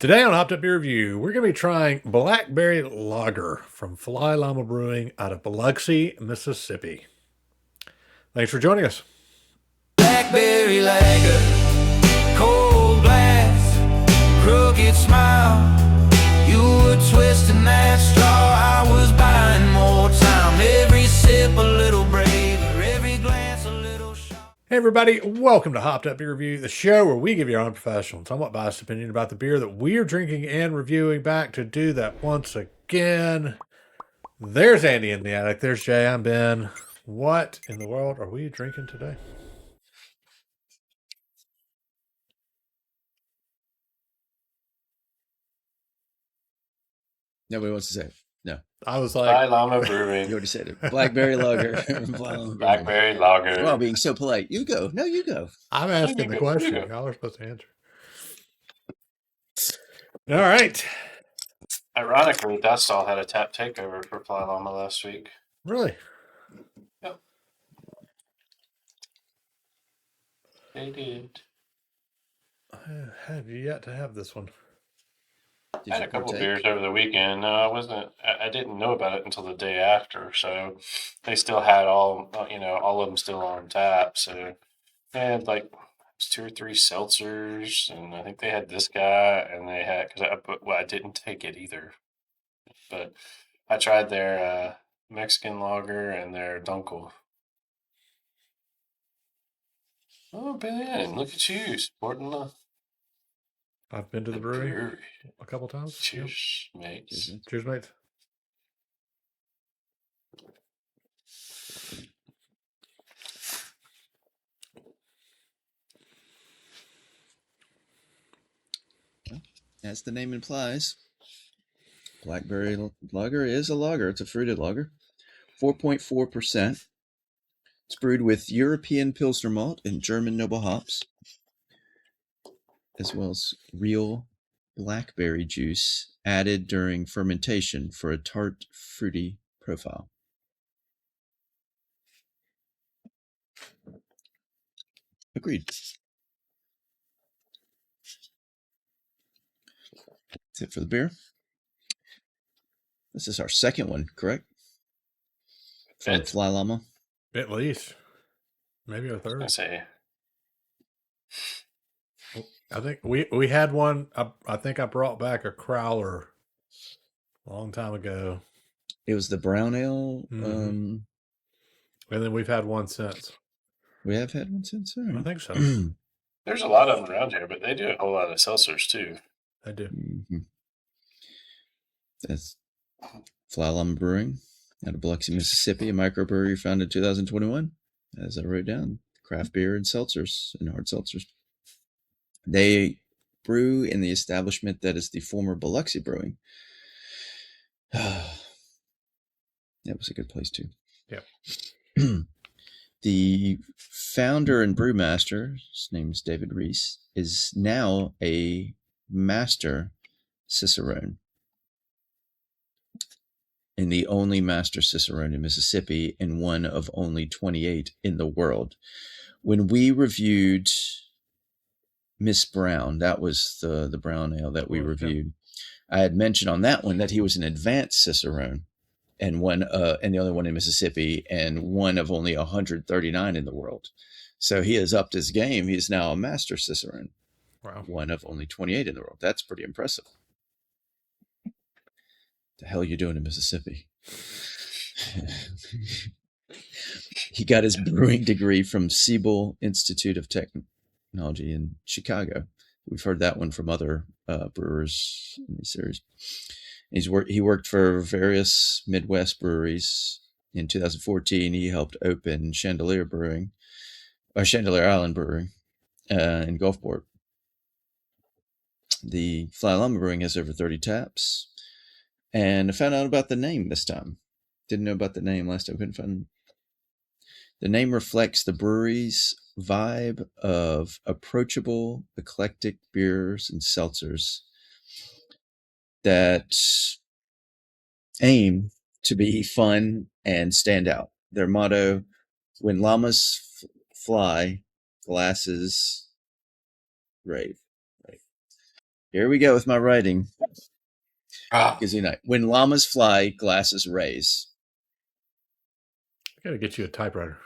Today on Hopped Up Beer Review, we're going to be trying Blackberry Lager from Llama Brewing out of Biloxi, Mississippi. Thanks for joining us. Blackberry Lager, cold blast, crooked smile. You were twisting that straw, I was buying more time. Every sip a little braver, every glance a little sharp. Hey everybody, welcome to Hopped Up Beer Review, the show where we give you our unprofessional and somewhat biased opinion about the beer that we are drinking and reviewing. Back to do that once again. There's Andy in the attic. There's Jay. I'm Ben. What in the world are we drinking today? Nobody wants to say it. No. I was like, Llama You Brewing. already said it. Blackberry Lager. Blackberry Lager. Wow, being so polite. You go. No, you go. I'm asking the You question. go. Y'all are supposed to answer. All right. Ironically, Dust All had a tap takeover for Fly Llama last week. Really? Yep. They did. I have yet to have this one. Did I had you a couple partake? beers over the weekend. No, I didn't know about it until the day after. So they still had all of them still on tap. So they had like 2 or 3 seltzers, and I think they had this guy, and they had I didn't take it either, but I tried their Mexican lager and their Dunkel. Oh, Ben, look at you supporting the I've been to the brewery brewery. a couple times. Cheers, mates. Cheers. Cheers, mates. As the name implies, Blackberry Lager is a lager. It's a fruited lager. 4.4%. It's brewed with European Pilsner malt and German noble hops, as well as real blackberry juice added during fermentation for a tart, fruity profile. Agreed. That's it for the beer. This is our second one, correct? From Fifth. Fly Llama. At least. Maybe a third. I say, I think we had one. I think I brought back a crowler a long time ago. It was the brown ale. Mhm. And then we've had one since. We have had one since. All I right. think so. there's a lot of them around here, but they do a whole lot of seltzers too. I do. Mhm. That's Fly Llama Brewing out of Biloxi, Mississippi, a microbrewery founded in 2021. As I wrote down, craft beer and seltzers and hard seltzers. They brew in the establishment that is the former Biloxi Brewing. That was a good place too. Yeah. The founder and brewmaster, his name is David Reese, is now a master cicerone, and the only master cicerone in Mississippi, and one of only 28 in the world. When we reviewed Miss Brown, that was the brown ale that we reviewed. I had mentioned on that one that he was an advanced cicerone, and the only one in Mississippi, and one of only 139 in the world. So he has upped his game. He is now a master cicerone. Wow. One of only 28 in the world. That's pretty impressive. The hell you doing in Mississippi? He got his brewing degree from Siebel Institute of Technology in Chicago. We've heard that one from other brewers in these series. He worked for various Midwest breweries. In 2014, he helped open Chandelier Island Brewing in Gulfport. The Fly Llama Brewing has over 30 taps. And I found out about the name this time. Didn't know about the name last time. Couldn't find. The name reflects the brewery's vibe of approachable, eclectic beers and seltzers that aim to be fun and stand out. Their motto, when llamas fly, glasses rave. Right. Here we go with my writing. Ah, Because when llamas fly, glasses raise. I gotta get you a typewriter.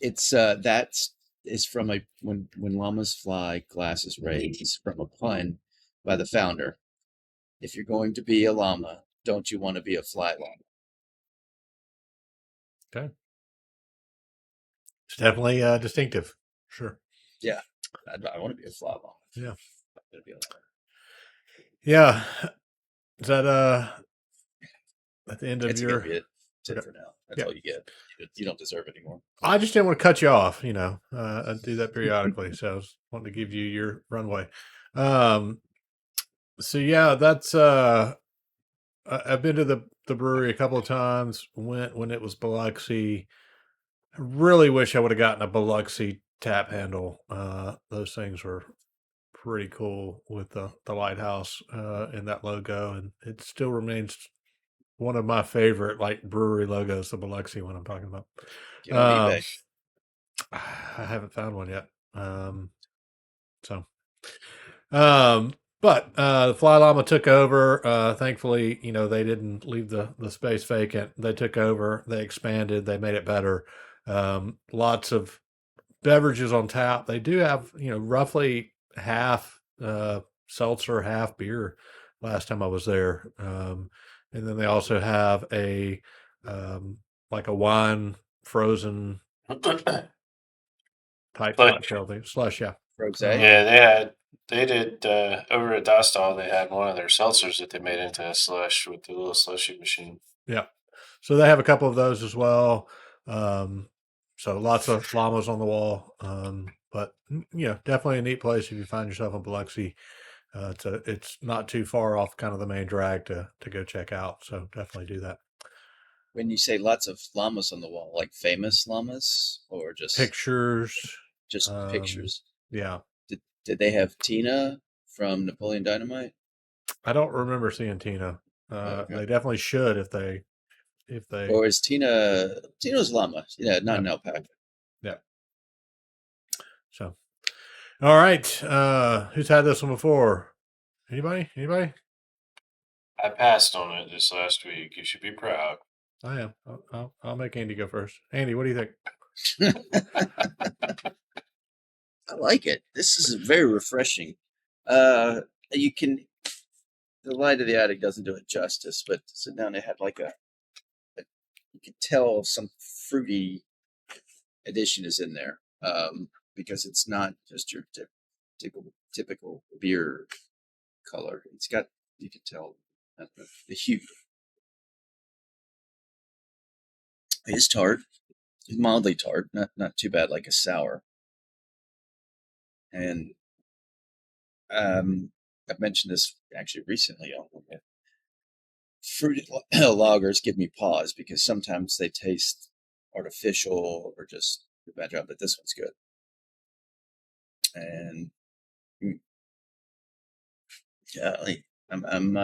It's from a when llamas fly, glasses raise. It's from a pun by the founder. If you're going to be a llama, don't you want to be a fly llama? Okay. It's definitely distinctive. Sure. Yeah, I want to be a fly llama. Yeah. I'm gonna be a llama. Yeah. Is that at the end of It's your? gonna be it. That's it for now. That's Yeah. all you get. You don't deserve it anymore. I just didn't want to cut you off. I do that periodically, so I was wanting to give you your runway. So yeah, that's I've been to the brewery a couple of times. Went when it was Biloxi. I really wish I would have gotten a Biloxi tap handle. Those things were pretty cool with the lighthouse and that logo, and it still remains one of my favorite like brewery logos, the Biloxi one I'm talking about. Get on eBay. I haven't found one yet. So, but the Fly Llama took over. Thankfully, they didn't leave the space vacant. They took over. They expanded. They made it better. Lots of beverages on tap. They do have, roughly half seltzer, half beer. Last time I was there, and then they also have a like a wine frozen type But- cocktail thing. Slush, yeah. Rose. yeah, they did over at Dostal. They had one of their seltzers that they made into a slush with the little slushy machine. Yeah. So they have a couple of those as well. So lots of llamas on the wall. But definitely a neat place if you find yourself in Biloxi. It's not too far off kind of the main drag to go check out. So definitely do that. When you say lots of llamas on the wall, like famous llamas or just Pictures. pictures? Yeah. Did they have Tina from Napoleon Dynamite? I don't remember seeing Tina. Okay. They definitely should if they Or is Tina's llama? Yeah, not an alpaca. Yeah. So, all right. Who's had this one before? Anybody? I passed on it this last week. You should be proud. I am. I'll make Andy go first. Andy, what do you think? I like it. This is very refreshing. You can. The light of the attic doesn't do it justice, but sit down. It had like you could tell some fruity addition is in there, because it's not just your typical beer color. It's got, you can tell the hue. It is tart. It's mildly tart, not too bad like a sour. And I've mentioned this actually recently on it. Fruited lagers give me pause because sometimes they taste artificial or just do a bad job, but this one's good. And I'm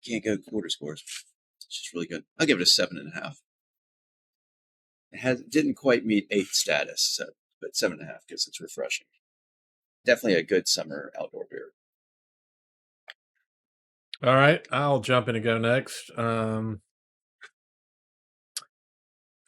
can't go quarter scores. It's just really good. I'll give it a 7.5. It didn't quite meet 8 status, but 7.5 because it's refreshing. Definitely a good summer outdoor beer. All right, I'll jump in and go next. I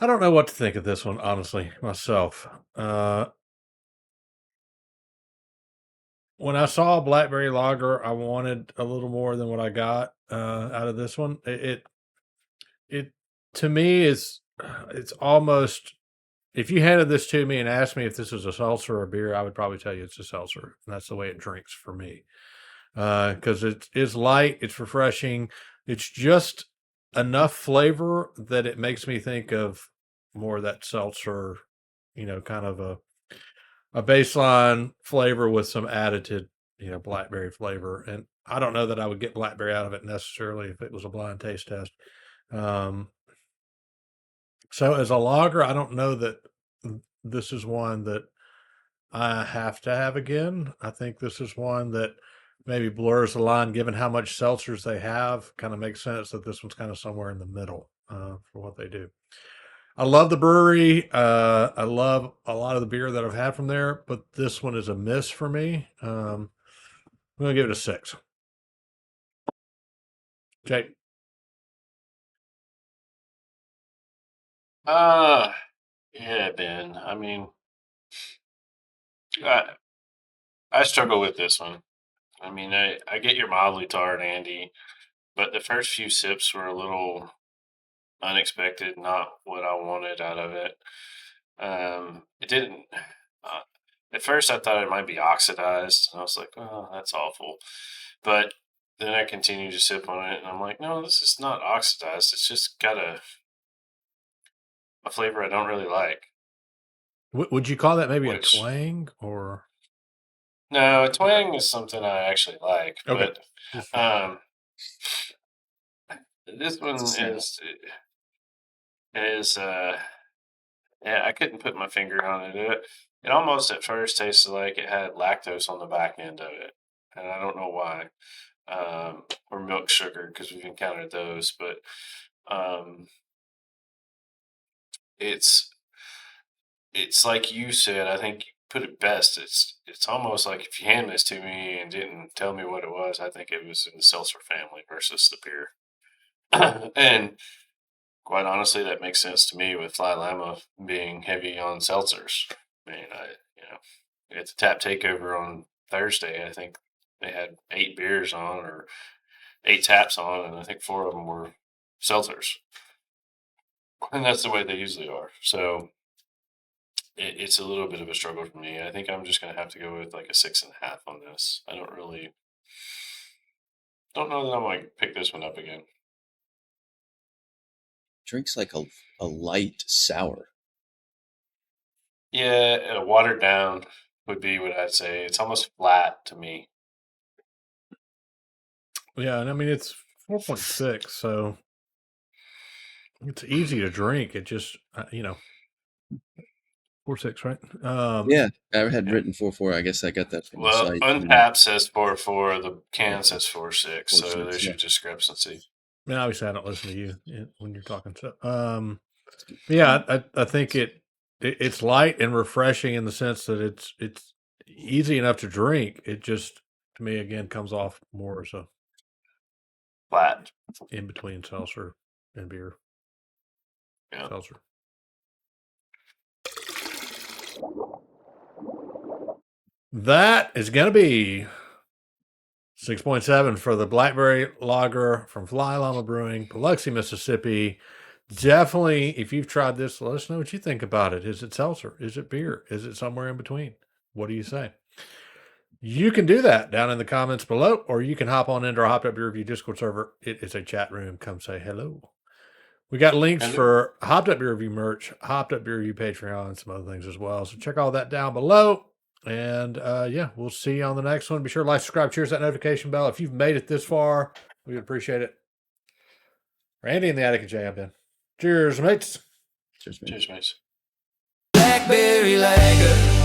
don't know what to think of this one, honestly, myself. When I saw a Blackberry lager, I wanted a little more than what I got out of this one. It to me it's almost, if you handed this to me and asked me if this was a seltzer or a beer, I would probably tell you it's a seltzer. And that's the way it drinks for me. Because it's light, it's refreshing, it's just enough flavor that it makes me think of more of that seltzer, kind of a baseline flavor with some added, blackberry flavor. And I don't know that I would get blackberry out of it necessarily if it was a blind taste test. So as a lager, I don't know that this is one that I have to have again. I think this is one that maybe blurs the line given how much seltzers they have. Kind of makes sense that this one's kind of somewhere in the middle for what they do. I love the brewery. I love a lot of the beer that I've had from there, but this one is a miss for me. I'm gonna give it a 6. Jake. Yeah, Ben. I mean, I, I struggle with this one. I mean, I get your mildly tart, Andy, but the first few sips were a little unexpected, not what I wanted out of it. It didn't. Uh, at first, I thought it might be oxidized. I was like, "Oh, that's awful," but then I continued to sip on it, and I'm like, "No, this is not oxidized. It's just got a flavor I don't really like." Would you call that maybe a Which twang or? no, twang is something I actually like, Okay. but this one It's a sample. is yeah, I couldn't put my finger on it. It almost at first tasted like it had lactose on the back end of it, and I don't know why. Or milk sugar because we've encountered those, but um, it's it's like you said. I think you put it best. It's almost like if you hand this to me and didn't tell me what it was, I think it was in the seltzer family versus the beer. And quite honestly, that makes sense to me with Fly Llama being heavy on seltzers. I mean, at the tap takeover on Thursday, I think they had 8 beers on or 8 taps on, and I think 4 of them were seltzers. And that's the way they usually are. So it's a little bit of a struggle for me. I think I'm just going to have to go with like a 6.5 on this. I don't know that I might pick this one up again. Drinks like a light sour. Yeah, watered down would be what I'd say. It's almost flat to me. Yeah, and I mean it's 4.6, so it's easy to drink. It just 4.6, right? Yeah, I had written 4.4. I guess I got that from the Well, site. Untapped says 4.4, the can says 4.6, so 4.6, there's yeah. your discrepancy. I mean, obviously, I don't listen to you when you're talking. So, yeah, I think it's light and refreshing in the sense that it's easy enough to drink. It just to me again comes off more as a Flat. in between seltzer and beer. Yeah. Seltzer. That is going to be 6.7 for the Blackberry Lager from Fly Llama Brewing, Biloxi, Mississippi. Definitely, if you've tried this, let us know what you think about it. Is it seltzer? Is it beer? Is it somewhere in between? What do you say? You can do that down in the comments below, or you can hop on into our Hopped Up Beer Review Discord server. It is a chat room. Come say hello. We got links for Hopped Up Beer Review merch, Hopped Up Beer Review Patreon, and some other things as well. So check all that down below. And yeah, we'll see you on the next one. Be sure to like, subscribe, cheers that notification bell. If you've made it this far, we would appreciate it. Randy in the attic and Jay, I've been. Cheers, mates. Cheers, man. Cheers, mates. Blackberry lager.